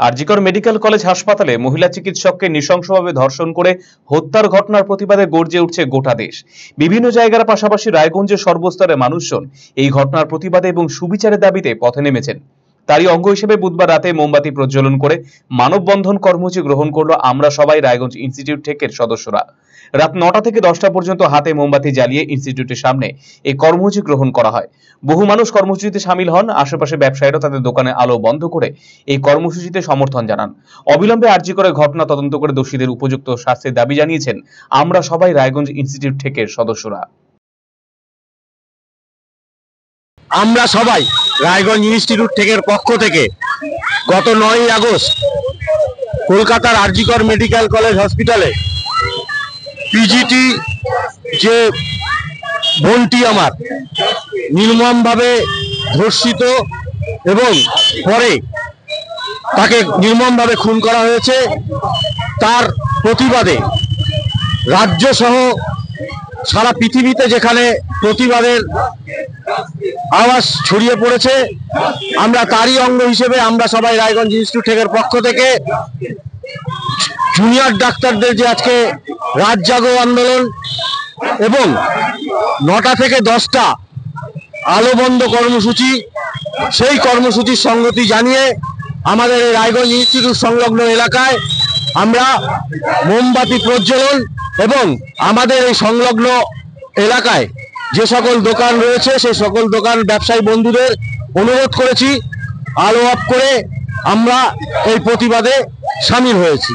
RG Kar medical college হাসপাতালে মহিলা চিকিৎসককে নৃশংসভাবে ধর্ষণ করে হত্যার ঘটনার প্রতিবাদে গর্জে উঠছে গোটা দেশ। বিভিন্ন জায়গার পাশাপাশি রায়গঞ্জের সর্বস্তরের মানুষজন এই ঘটনার প্রতিবাদে এবং সুবিচারের দাবিতে পথে নেমেছেন। তারই অঙ্গ হিসেবে বুধবার রাতে মোমবাতি প্রজ্বলন করে মানববন্ধন কর্মসূচি গ্রহণ করলো আমরা সবাই রায়গঞ্জ ইনস্টিটিউট টেকের সদস্যরা। রাত 9টা থেকে 10টা পর্যন্ত হাতে মোমবাতি জ্বালিয়ে ইনস্টিটিউটের সামনে এই কর্মসূচি গ্রহণ করা হয়। বহু মানুষ কর্মসূচিতে সামিল হন। আশেপাশে ব্যবসায়ীরা তাদের দোকানে আলো বন্ধ করে এই কর্মসূচিতে সমর্থন জানান। অবিলম্বে আরজিকরের ঘটনা তদন্ত করে দোষীদের উপযুক্ত শাস্তির দাবি জানিয়েছেন আমরা সবাই রায়গঞ্জ ইনস্টিটিউট টেকের সদস্যরা। আমরা সবাই রায়গঞ্জ ইনস্টিটিউট টেকের পক্ষ থেকে গত 9ই আগস্ট কলকাতার আরজিকর মেডিকেল কলেজ হসপিটালে পিজিটি যে বোনটি আমার নির্মমভাবে ধর্ষিত এবং পরে তাকে নির্মমভাবে খুন করা হয়েছে, তার প্রতিবাদে রাজ্য সহ সারা পৃথিবীতে যেখানে প্রতিবাদের আওয়াজ ছড়িয়ে পড়েছে, আমরা তারই অঙ্গ হিসেবে আমরা সবাই রায়গঞ্জ ইনস্টিটিউট টেকের পক্ষ থেকে জুনিয়র ডাক্তারদের যে আজকে রাত জাগো আন্দোলন এবং 9টা থেকে 10টা আলো বন্ধ কর্মসূচি, সেই কর্মসূচির সঙ্গতি জানিয়ে আমাদের এই রায়গঞ্জ ইনস্টিটিউট সংলগ্ন এলাকায় আমরা মোমবাতি প্রজ্বলন এবং আমাদের এই সংলগ্ন এলাকায় যে সকল দোকান রয়েছে সেই সকল দোকান ব্যবসায়ী বন্ধুদের অনুরোধ করেছি আলো অফ করে আমরা এই প্রতিবাদে সামিল হয়েছি।